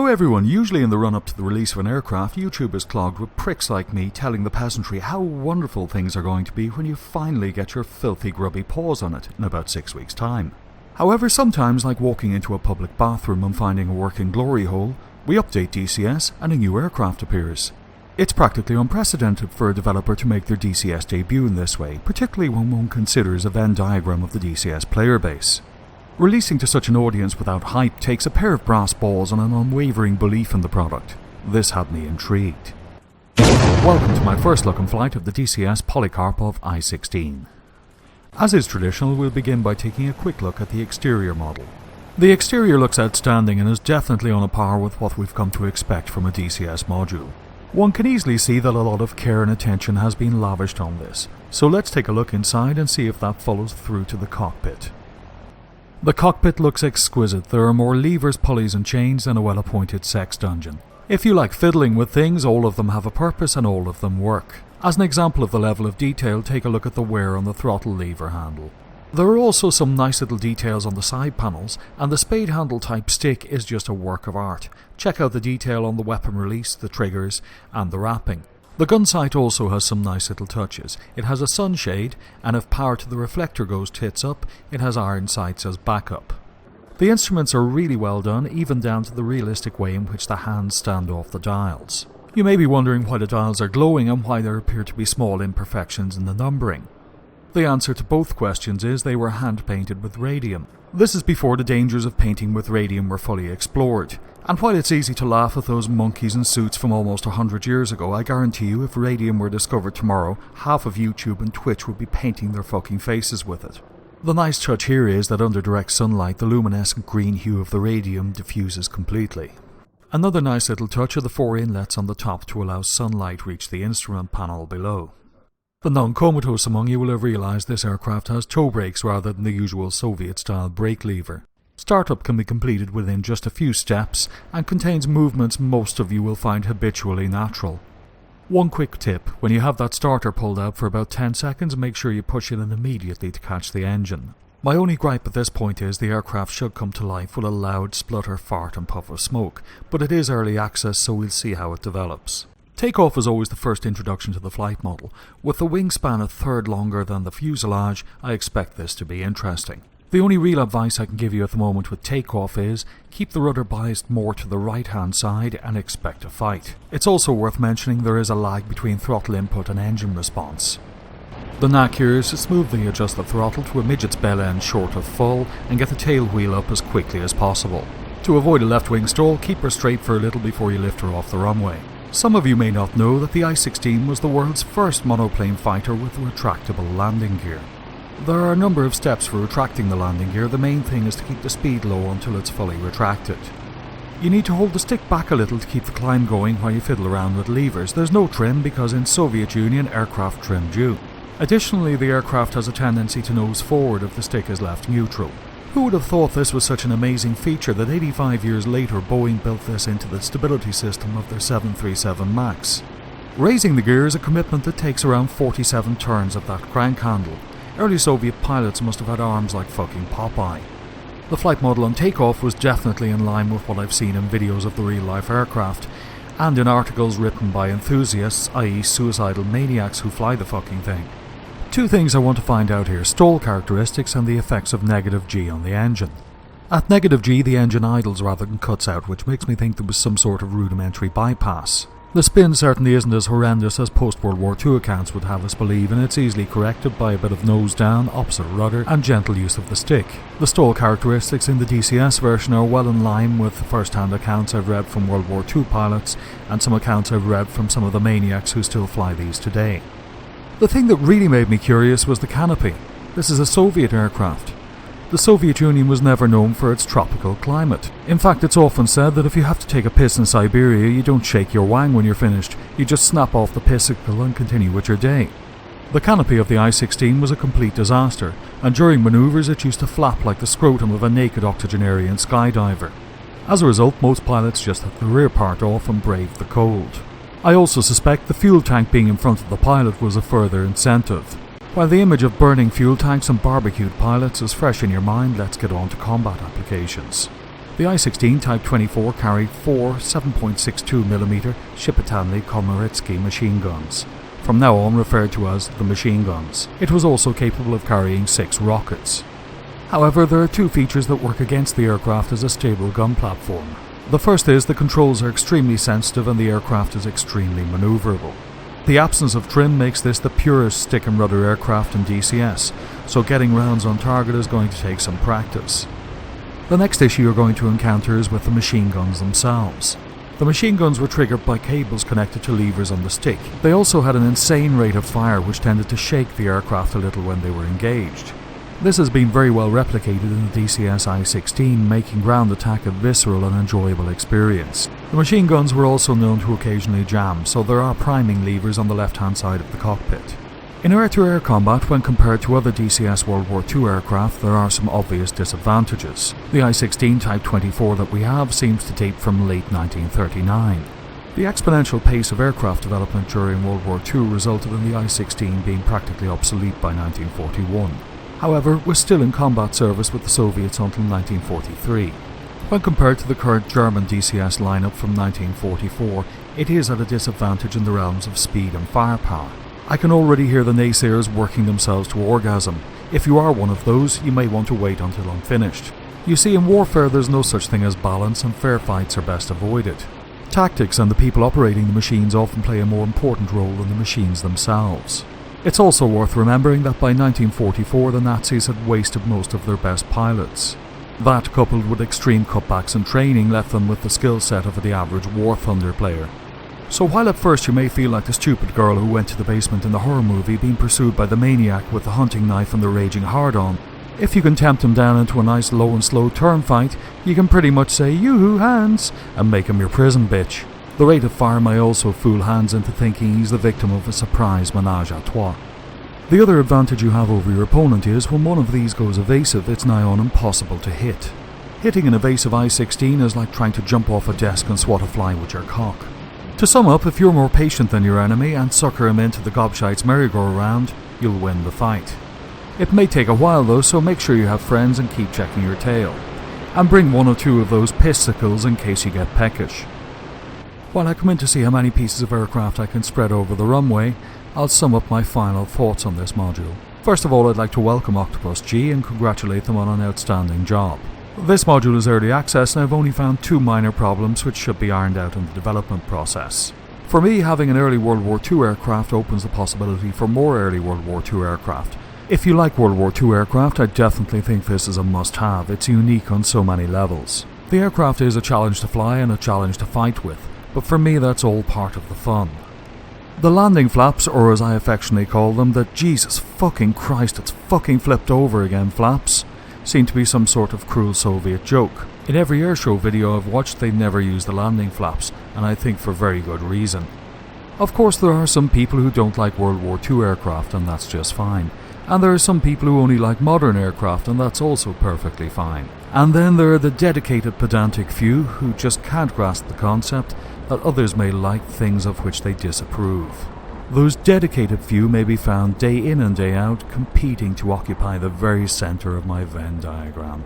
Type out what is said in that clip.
everyone, usually in the run-up to the release of an aircraft, YouTube is clogged with pricks like me telling the peasantry how wonderful things are going to be when you finally get your filthy grubby paws on it in about 6 weeks' time. However, sometimes, like walking into a public bathroom and finding a working glory hole, we update DCS and a new aircraft appears. It's practically unprecedented for a developer to make their DCS debut in this way, particularly when one considers a Venn diagram of the DCS player base. Releasing to such an audience without hype takes a pair of brass balls and an unwavering belief in the product. This had me intrigued. Welcome to my first look and flight of the DCS Polikarpov I-16. As is traditional, we'll begin by taking a quick look at the exterior model. The exterior looks outstanding and is definitely on a par with what we've come to expect from a DCS module. One can easily see that a lot of care and attention has been lavished on this, so let's take a look inside and see if that follows through to the cockpit. The cockpit looks exquisite. There are more levers, pulleys and chains than a well-appointed sex dungeon. If you like fiddling with things, all of them have a purpose and all of them work. As an example of the level of detail, take a look at the wear on the throttle lever handle. There are also some nice little details on the side panels, and the spade handle type stick is just a work of art. Check out the detail on the weapon release, the triggers and the wrapping. The gun sight also has some nice little touches. It has a sunshade, and if power to the reflector goes tits up, it has iron sights as backup. The instruments are really well done, even down to the realistic way in which the hands stand off the dials. You may be wondering why the dials are glowing and why there appear to be small imperfections in the numbering. The answer to both questions is they were hand-painted with radium. This is before the dangers of painting with radium were fully explored. And while it's easy to laugh at those monkeys in suits from almost 100 years ago, I guarantee you if radium were discovered tomorrow, half of YouTube and Twitch would be painting their fucking faces with it. The nice touch here is that under direct sunlight, the luminescent green hue of the radium diffuses completely. Another nice little touch are the 4 inlets on the top to allow sunlight reach the instrument panel below. The non-comatose among you will have realised this aircraft has toe brakes rather than the usual Soviet-style brake lever. Startup can be completed within just a few steps and contains movements most of you will find habitually natural. One quick tip, when you have that starter pulled out for about 10 seconds, make sure you push it in immediately to catch the engine. My only gripe at this point is the aircraft should come to life with a loud splutter, fart and puff of smoke, but it is early access so we'll see how it develops. Takeoff is always the first introduction to the flight model. With the wingspan a third longer than the fuselage, I expect this to be interesting. The only real advice I can give you at the moment with Takeoff is keep the rudder biased more to the right hand side and expect a fight. It's also worth mentioning there is a lag between throttle input and engine response. The knack here is to smoothly adjust the throttle to a midget's bell end short of full and get the tail wheel up as quickly as possible. To avoid a left wing stall, keep her straight for a little before you lift her off the runway. Some of you may not know that the I-16 was the world's first monoplane fighter with retractable landing gear. There are a number of steps for retracting the landing gear. The main thing is to keep the speed low until it's fully retracted. You need to hold the stick back a little to keep the climb going while you fiddle around with levers. There's no trim because in Soviet Union aircraft trimmed you. Additionally, the aircraft has a tendency to nose forward if the stick is left neutral. Who would have thought this was such an amazing feature that 85 years later Boeing built this into the stability system of their 737 MAX? Raising the gear is a commitment that takes around 47 turns of that crank handle. Early Soviet pilots must have had arms like fucking Popeye. The flight model on Takeoff was definitely in line with what I've seen in videos of the real-life aircraft, and in articles written by enthusiasts, i.e. suicidal maniacs who fly the fucking thing. Two things I want to find out here: stall characteristics and the effects of negative G on the engine. At negative G, the engine idles rather than cuts out, which makes me think there was some sort of rudimentary bypass. The spin certainly isn't as horrendous as post-World War II accounts would have us believe, and it's easily corrected by a bit of nose down, opposite rudder and gentle use of the stick. The stall characteristics in the DCS version are well in line with first-hand accounts I've read from World War II pilots and some accounts I've read from some of the maniacs who still fly these today. The thing that really made me curious was the canopy. This is a Soviet aircraft. The Soviet Union was never known for its tropical climate. In fact, it's often said that if you have to take a piss in Siberia, you don't shake your wang when you're finished. You just snap off the pissicle and continue with your day. The canopy of the I-16 was a complete disaster, and during manoeuvres it used to flap like the scrotum of a naked octogenarian skydiver. As a result, most pilots just had the rear part off and braved the cold. I also suspect the fuel tank being in front of the pilot was a further incentive. While the image of burning fuel tanks and barbecued pilots is fresh in your mind, let's get on to combat applications. The I-16 Type 24 carried 4 7.62mm Shipyatny Komoretsky machine guns, from now on referred to as the machine guns. It was also capable of carrying 6 rockets. However, there are 2 features that work against the aircraft as a stable gun platform. The first is the controls are extremely sensitive and the aircraft is extremely manoeuvrable. The absence of trim makes this the purest stick and rudder aircraft in DCS, so getting rounds on target is going to take some practice. The next issue you're going to encounter is with the machine guns themselves. The machine guns were triggered by cables connected to levers on the stick. They also had an insane rate of fire which tended to shake the aircraft a little when they were engaged. This has been very well replicated in the DCS I-16, making ground attack a visceral and enjoyable experience. The machine guns were also known to occasionally jam, so there are priming levers on the left-hand side of the cockpit. In air-to-air combat, when compared to other DCS World War II aircraft, there are some obvious disadvantages. The I-16 Type 24 that we have seems to date from late 1939. The exponential pace of aircraft development during World War II resulted in the I-16 being practically obsolete by 1941. However, it was still in combat service with the Soviets until 1943. When compared to the current German DCS lineup from 1944, it is at a disadvantage in the realms of speed and firepower. I can already hear the naysayers working themselves to orgasm. If you are one of those, you may want to wait until I'm finished. You see, in warfare there's no such thing as balance and fair fights are best avoided. Tactics and the people operating the machines often play a more important role than the machines themselves. It's also worth remembering that by 1944 the Nazis had wasted most of their best pilots. That, coupled with extreme cutbacks in training, left them with the skill set of the average War Thunder player. So while at first you may feel like the stupid girl who went to the basement in the horror movie being pursued by the maniac with the hunting knife and the raging hard-on, if you can tempt him down into a nice low and slow turn fight, you can pretty much say "yoo-hoo hands" and make him your prison bitch. The rate of fire may also fool Hans into thinking he's the victim of a surprise menage a trois. The other advantage you have over your opponent is when one of these goes evasive, it's nigh on impossible to hit. Hitting an evasive I-16 is like trying to jump off a desk and swat a fly with your cock. To sum up, if you're more patient than your enemy and sucker him into the gobshite's merry-go-round, you'll win the fight. It may take a while though, so make sure you have friends and keep checking your tail. And bring 1 or 2 of those pissicles in case you get peckish. While I come in to see how many pieces of aircraft I can spread over the runway, I'll sum up my final thoughts on this module. First of all, I'd like to welcome Octopus G and congratulate them on an outstanding job. This module is early access and I've only found 2 minor problems which should be ironed out in the development process. For me, having an early World War II aircraft opens the possibility for more early World War II aircraft. If you like World War II aircraft, I definitely think this is a must-have. It's unique on so many levels. The aircraft is a challenge to fly and a challenge to fight with, but for me that's all part of the fun. The landing flaps, or as I affectionately call them, the Jesus fucking Christ it's fucking flipped over again flaps, seem to be some sort of cruel Soviet joke. In every airshow video I've watched they never use the landing flaps, and I think for very good reason. Of course there are some people who don't like World War II aircraft and that's just fine. And there are some people who only like modern aircraft and that's also perfectly fine. And then there are the dedicated pedantic few who just can't grasp the concept that others may like things of which they disapprove. Those dedicated few may be found day in and day out competing to occupy the very centre of my Venn diagram.